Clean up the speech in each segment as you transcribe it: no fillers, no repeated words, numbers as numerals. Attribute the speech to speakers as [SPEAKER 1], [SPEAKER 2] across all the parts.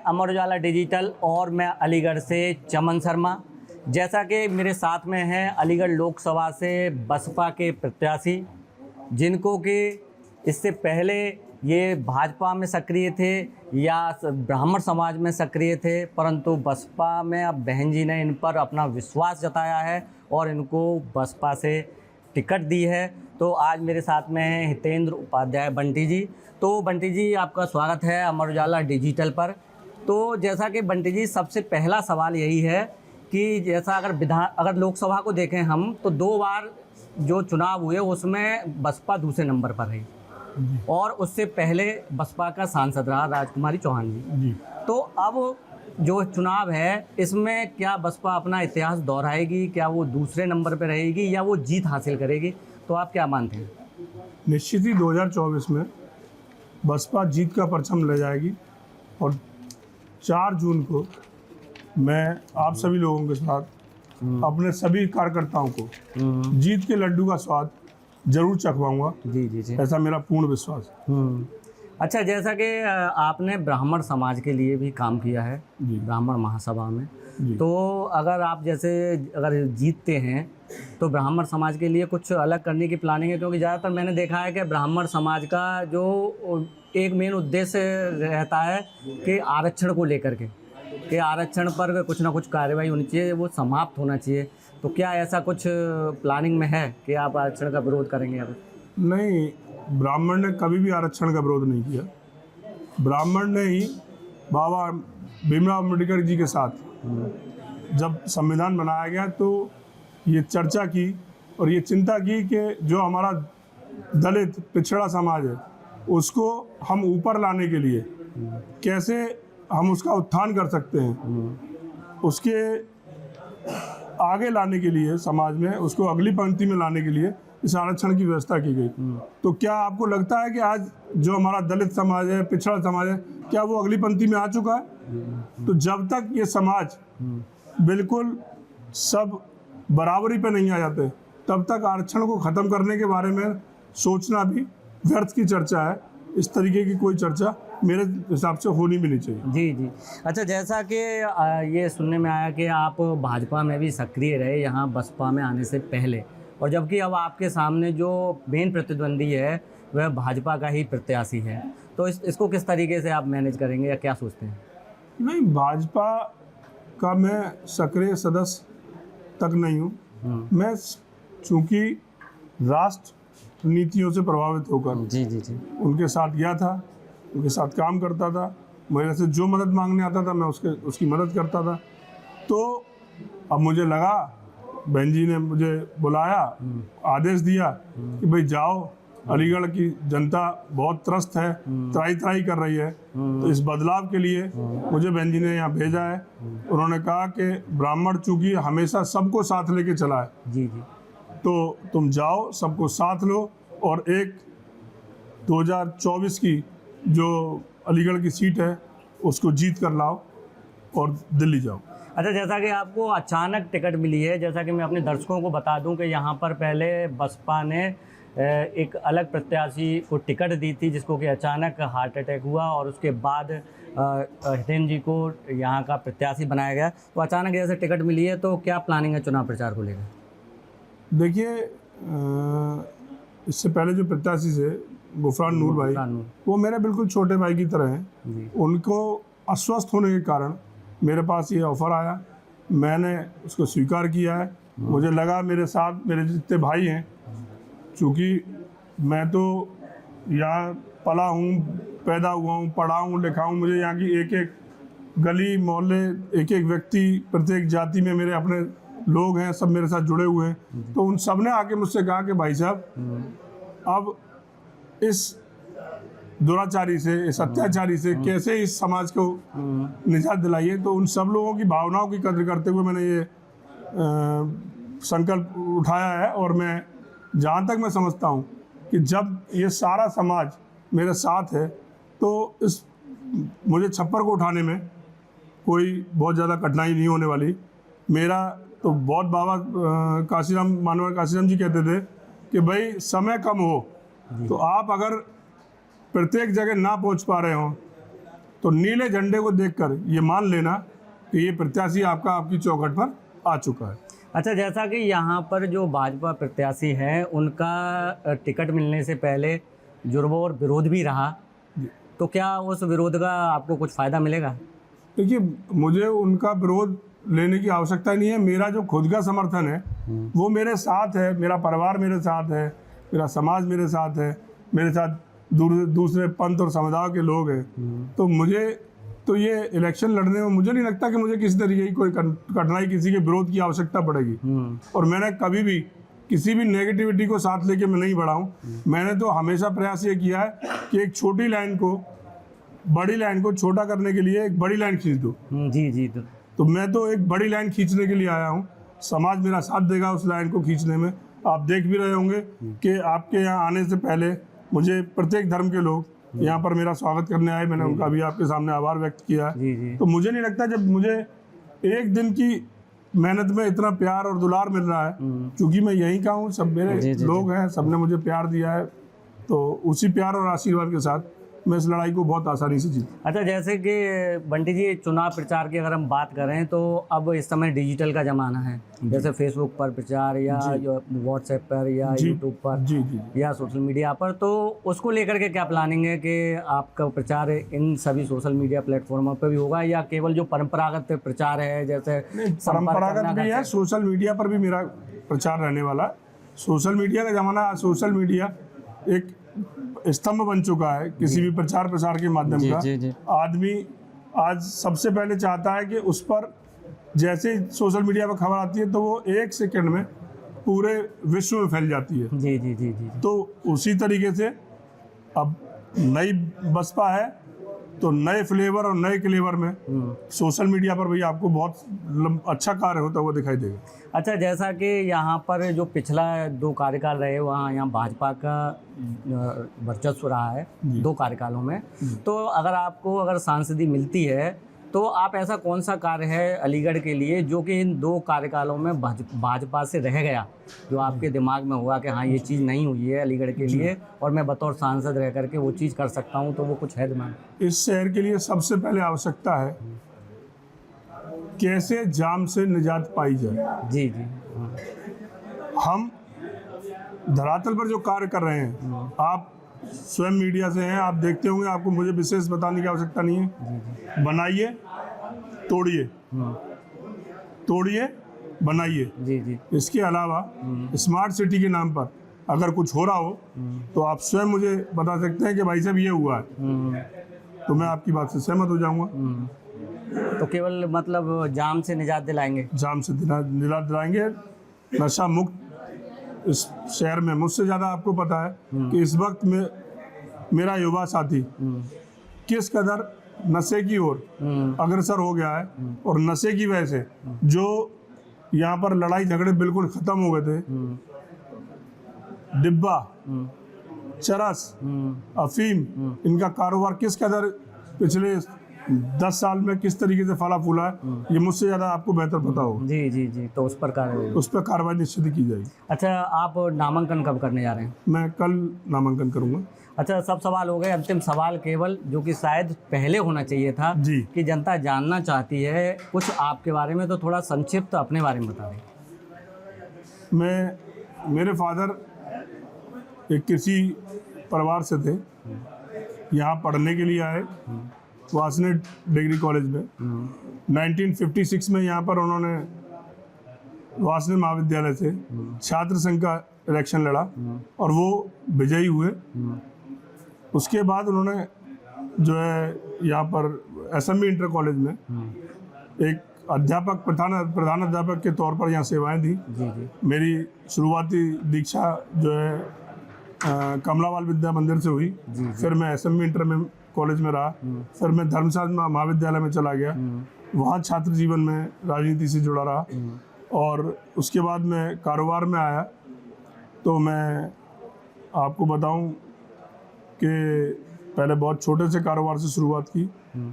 [SPEAKER 1] Amar Ujala digital और मैं अलीगढ़ से चमन शर्मा। जैसा कि मेरे साथ में हैं अलीगढ़ लोकसभा से बसपा के प्रत्याशी, जिनको कि इससे पहले ये भाजपा में सक्रिय थे या ब्राह्मण समाज में सक्रिय थे, परंतु बसपा में अब बहन जी ने इन पर अपना विश्वास जताया है और इनको बसपा से टिकट दी है। तो आज मेरे साथ में हैं हितेंद्र उपाध्याय बंटी जी। तो बंटी जी, आपका स्वागत है अमर उजाला डिजिटल पर। तो जैसा कि बंटी जी, सबसे पहला सवाल यही है कि जैसा अगर लोकसभा को देखें हम, तो 2 बार जो चुनाव हुए उसमें बसपा दूसरे नंबर पर रही और उससे पहले बसपा का सांसद रहा राजकुमारी चौहान जी। तो अब जो चुनाव है इसमें क्या बसपा अपना इतिहास दोहराएगी, क्या वो दूसरे नंबर पर रहेगी या वो जीत हासिल करेगी? तो आप क्या मानते हैं?
[SPEAKER 2] निश्चित ही 2024 में बसपा जीत का परचम ले जाएगी और 4 जून को मैं आप सभी लोगों के साथ अपने सभी कार्यकर्ताओं को जीत के लड्डू का स्वाद जरूर चखवाऊंगा।
[SPEAKER 1] जी।
[SPEAKER 2] ऐसा मेरा पूर्ण विश्वास है।
[SPEAKER 1] अच्छा, जैसा कि आपने ब्राह्मण समाज के लिए भी काम किया है ब्राह्मण महासभा में, तो अगर जीतते हैं तो ब्राह्मण समाज के लिए कुछ अलग करने की प्लानिंग है? क्योंकि ज़्यादातर मैंने देखा है कि ब्राह्मण समाज का जो एक मेन उद्देश्य रहता है कि आरक्षण को लेकर के आरक्षण पर कुछ ना कुछ कार्रवाई होनी चाहिए, वो समाप्त होना चाहिए। तो क्या ऐसा कुछ प्लानिंग में है कि आप आरक्षण का विरोध करेंगे?
[SPEAKER 2] नहीं, ब्राह्मण ने कभी भी आरक्षण का विरोध नहीं किया। ब्राह्मण ने ही बाबा भीमराव अम्बेडकर जी के साथ जब संविधान बनाया गया तो ये चर्चा की और ये चिंता की कि जो हमारा दलित पिछड़ा समाज है उसको हम ऊपर लाने के लिए कैसे हम उसका उत्थान कर सकते हैं, उसके आगे लाने के लिए समाज में उसको अगली पंक्ति में लाने के लिए इस आरक्षण की व्यवस्था की गई। तो क्या आपको लगता है कि आज जो हमारा दलित समाज है, पिछड़ा समाज है, क्या वो अगली पंक्ति में आ चुका है? तो जब तक ये समाज बिल्कुल सब बराबरी पे नहीं आ जाते तब तक आरक्षण को ख़त्म करने के बारे में सोचना भी व्यर्थ की चर्चा है। इस तरीके की कोई चर्चा मेरे हिसाब से होनी भी नहीं चाहिए।
[SPEAKER 1] जी। अच्छा, जैसा कि ये सुनने में आया कि आप भाजपा में भी सक्रिय रहे यहाँ बसपा में आने से पहले, और जबकि अब आपके सामने जो मेन प्रतिद्वंदी है वह भाजपा का ही प्रत्याशी है, तो इसको किस तरीके से आप मैनेज करेंगे या क्या सोचते हैं?
[SPEAKER 2] नहीं, भाजपा का मैं सक्रिय सदस्य तक नहीं हूँ। मैं चूँकि राष्ट्र नीतियों से प्रभावित होकर
[SPEAKER 1] जी
[SPEAKER 2] उनके साथ गया था, उनके साथ काम करता था, मेरे से जो मदद मांगने आता था मैं उसकी मदद करता था। तो अब मुझे लगा, बहन जी ने मुझे बुलाया, आदेश दिया कि भाई जाओ, अलीगढ़ की जनता बहुत त्रस्त है, त्राही कर रही है, तो इस बदलाव के लिए मुझे बहन जी ने यहाँ भेजा है। उन्होंने कहा कि ब्राह्मण चूँकि हमेशा सबको साथ लेके चला है,
[SPEAKER 1] जी,
[SPEAKER 2] तो तुम जाओ, सबको साथ लो और एक 2024 की जो अलीगढ़ की सीट है उसको जीत कर लाओ और दिल्ली जाओ।
[SPEAKER 1] अच्छा, जैसा कि आपको अचानक टिकट मिली है, जैसा कि मैं अपने दर्शकों को बता दूं कि यहाँ पर पहले बसपा ने एक अलग प्रत्याशी को टिकट दी थी जिसको कि अचानक हार्ट अटैक हुआ और उसके बाद हितेंद्र जी को यहाँ का प्रत्याशी बनाया गया। तो अचानक जैसे टिकट मिली है, तो क्या प्लानिंग है चुनाव प्रचार को लेकर?
[SPEAKER 2] देखिए, इससे पहले जो प्रत्याशी थे गुफरान नूर भाई, वो मेरे बिल्कुल छोटे भाई की तरह हैं। उनको अस्वस्थ होने के कारण मेरे पास ये ऑफ़र आया, मैंने उसको स्वीकार किया है। मुझे लगा मेरे साथ मेरे जितने भाई हैं, चूँकि मैं तो यहाँ पला हूँ, पैदा हुआ हूँ, पढ़ा हूँ, लिखा हूँ, मुझे यहाँ की एक एक गली मोहल्ले, एक एक व्यक्ति, प्रत्येक जाति में मेरे अपने लोग हैं, सब मेरे साथ जुड़े हुए हैं। तो उन सब ने आके मुझसे कहा कि भाई साहब, अब इस दुराचारी से, इस अत्याचारी से कैसे इस समाज को निजात दिलाइए। तो उन सब लोगों की भावनाओं की कद्र करते हुए मैंने ये संकल्प उठाया है। और मैं जहाँ तक मैं समझता हूँ कि जब ये सारा समाज मेरे साथ है तो मुझे छप्पर को उठाने में कोई बहुत ज़्यादा कठिनाई नहीं होने वाली। मेरा तो बहुत बाबा काशीराम मानवर काशीराम जी कहते थे कि भाई समय कम हो तो आप अगर प्रत्येक जगह ना पहुंच पा रहे हो तो नीले झंडे को देखकर ये मान लेना कि ये प्रत्याशी आपका आपकी चौखट पर आ चुका है।
[SPEAKER 1] अच्छा, जैसा कि यहाँ पर जो भाजपा प्रत्याशी हैं उनका टिकट मिलने से पहले जुर्म और विरोध भी रहा, तो क्या उस विरोध का आपको कुछ फ़ायदा मिलेगा?
[SPEAKER 2] देखिए, मुझे उनका विरोध लेने की आवश्यकता नहीं है। मेरा जो खुद का समर्थन है वो मेरे साथ है, मेरा परिवार मेरे साथ है, मेरा समाज मेरे साथ है, मेरे साथ दूसरे पंथ और समुदाय के लोग हैं। तो मुझे तो ये इलेक्शन लड़ने में मुझे नहीं लगता कि मुझे किसी तरीके की कोई कठिनाई, किसी के विरोध की आवश्यकता पड़ेगी। और मैंने कभी भी किसी भी नेगेटिविटी को साथ लेके मैं नहीं बढ़ा हूँ। मैंने तो हमेशा प्रयास ये किया है कि एक छोटी लाइन को, बड़ी लाइन को छोटा करने के लिए एक बड़ी लाइन खींच दो।
[SPEAKER 1] जी जी।
[SPEAKER 2] तो मैं तो एक बड़ी लाइन खींचने के लिए आया हूँ। समाज मेरा साथ देगा उस लाइन को खींचने में। आप देख भी रहे होंगे कि आपके यहाँ आने से पहले मुझे प्रत्येक धर्म के लोग यहाँ पर मेरा स्वागत करने आए। मैंने उनका भी आपके सामने आभार व्यक्त किया है। तो मुझे नहीं लगता, जब मुझे एक दिन की मेहनत में इतना प्यार और दुलार मिल रहा है, क्योंकि मैं यहीं का हूँ, सब मेरे लोग हैं, सबने मुझे प्यार दिया है, तो उसी प्यार और आशीर्वाद के साथ मैं इस लड़ाई को बहुत आसानी से जीत।
[SPEAKER 1] अच्छा, जैसे कि बंटी जी, चुनाव प्रचार की अगर हम बात करें तो अब इस समय डिजिटल का ज़माना है, जैसे फेसबुक पर प्रचार या व्हाट्सएप पर या यूट्यूब पर या सोशल मीडिया पर, तो उसको लेकर के क्या प्लानिंग है कि आपका प्रचार इन सभी सोशल मीडिया प्लेटफॉर्मों पर भी होगा या केवल जो परंपरागत प्रचार है जैसे?
[SPEAKER 2] परंपरागत भी है, सोशल मीडिया पर भी मेरा प्रचार रहने वाला। सोशल मीडिया का ज़माना, सोशल मीडिया एक स्तंभ बन चुका है किसी भी प्रचार प्रसार के माध्यम का। आदमी आज सबसे पहले चाहता है कि उस पर जैसे सोशल मीडिया पर खबर आती है तो वो 1 सेकंड में पूरे विश्व में फैल जाती है।
[SPEAKER 1] जी जी जी जी।
[SPEAKER 2] तो उसी तरीके से अब नई बसपा है तो नए फ्लेवर और नए क्लेवर में सोशल मीडिया पर भी आपको बहुत अच्छा कार्य होता हुआ दिखाई देगा।
[SPEAKER 1] अच्छा, जैसा कि यहाँ पर जो पिछला 2 कार्यकाल रहे, वहाँ यहाँ भाजपा का वर्चस्व रहा है 2 कार्यकालों में, तो अगर सांसदी मिलती है तो आप ऐसा कौन सा कार्य है अलीगढ़ के लिए जो कि इन 2 कार्यकालों में भाजपा से रह गया, जो आपके दिमाग में हुआ कि हाँ ये चीज़ नहीं हुई है अलीगढ़ के लिए और मैं बतौर सांसद रह करके वो चीज़ कर सकता हूँ, तो वो कुछ है दिमाग?
[SPEAKER 2] इस शहर के लिए सबसे पहले आवश्यकता है कैसे जाम से निजात पाई जाए।
[SPEAKER 1] जी जी।
[SPEAKER 2] हम धरातल पर जो कार्य कर रहे हैं, आप स्वयं मीडिया से हैं, आप देखते होंगे, आपको मुझे विशेष बताने की आवश्यकता नहीं है। बनाइए, तोड़िए, तोड़िए, बनाइए।
[SPEAKER 1] जी जी।
[SPEAKER 2] इसके अलावा स्मार्ट सिटी के नाम पर अगर कुछ हो रहा हो तो आप स्वयं मुझे बता सकते हैं कि भाई साहब ये हुआ है, तो मैं आपकी बात से सहमत हो जाऊंगा।
[SPEAKER 1] तो केवल मतलब जाम से निजात दिलाएंगे?
[SPEAKER 2] जाम से निजात दिलाएंगे, नशा मुक्त इस शहर में। मुझसे ज़्यादा आपको पता है कि इस वक्त में मेरा युवा साथी किस कदर नशे की ओर अग्रसर हो गया है, और नशे की वजह से जो यहाँ पर लड़ाई झगड़े बिल्कुल ख़त्म हो गए थे, डिब्बा, चरस, अफीम, इनका कारोबार किस कदर पिछले 10 साल में किस तरीके से फला फूला है, ये मुझसे ज़्यादा आपको बेहतर पता होगा।
[SPEAKER 1] जी जी जी। तो उस पर
[SPEAKER 2] कार्रवाई निश्चित की जाएगी।
[SPEAKER 1] अच्छा, आप नामांकन कब करने जा रहे हैं?
[SPEAKER 2] मैं कल नामांकन करूंगा।
[SPEAKER 1] अच्छा, सब सवाल हो गए। अंतिम सवाल केवल जो कि शायद पहले होना चाहिए था
[SPEAKER 2] जी,
[SPEAKER 1] कि जनता जानना चाहती है कुछ आपके बारे में, तो थोड़ा संक्षिप्त अपने बारे में बता दें।
[SPEAKER 2] मेरे फादर एक कृषि परिवार से थे, यहाँ पढ़ने के लिए आए वासनेट डिग्री कॉलेज में। 1956 में यहाँ पर उन्होंने वासनेट महाविद्यालय से छात्र संघ का इलेक्शन लड़ा और वो विजयी हुए। उसके बाद उन्होंने जो है यहाँ पर एसएमबी इंटर कॉलेज में एक अध्यापक, प्रधान अध्यापक के तौर पर यहाँ सेवाएं दी। मेरी शुरुआती दीक्षा जो है कमलावाल विद्या मंदिर से हुई। फिर मैं एसएमबी इंटर में कॉलेज में रहा, फिर मैं धर्मशाला महाविद्यालय में चला गया, वहाँ छात्र जीवन में राजनीति से जुड़ा रहा, और उसके बाद मैं कारोबार में आया। तो मैं आपको बताऊं कि पहले बहुत छोटे से कारोबार से शुरुआत की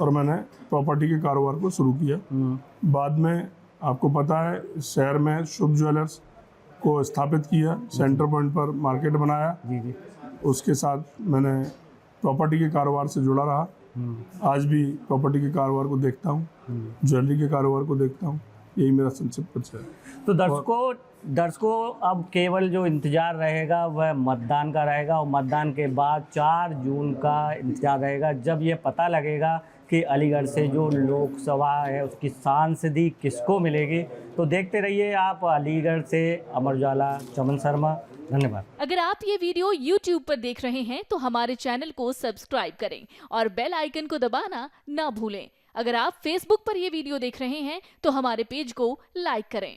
[SPEAKER 2] और मैंने प्रॉपर्टी के कारोबार को शुरू किया। बाद में आपको पता है शहर में शुभ ज्वेलर्स को स्थापित किया, सेंटर पॉइंट पर मार्केट बनाया। उसके साथ मैंने प्रॉपर्टी के कारोबार से जुड़ा रहा आज भी प्रॉपर्टी के कारोबार को देखता हूँ, ज्वेलरी के कारोबार को देखता हूँ। यही मेरा संक्षिप्त परिचय है।
[SPEAKER 1] तो दर्शकों अब केवल जो इंतज़ार रहेगा वह मतदान का रहेगा, और मतदान के बाद 4 जून का इंतज़ार रहेगा, जब ये पता लगेगा कि अलीगढ़ से जो लोकसभा है उसकी सांसदी किसको मिलेगी। तो देखते रहिए आप अलीगढ़ से अमर उजाला, चमन शर्मा। धन्यवाद।
[SPEAKER 3] अगर आप ये वीडियो YouTube पर देख रहे हैं तो हमारे चैनल को सब्सक्राइब करें और बेल आइकन को दबाना ना भूलें। अगर आप Facebook पर ये वीडियो देख रहे हैं तो हमारे पेज को लाइक करें।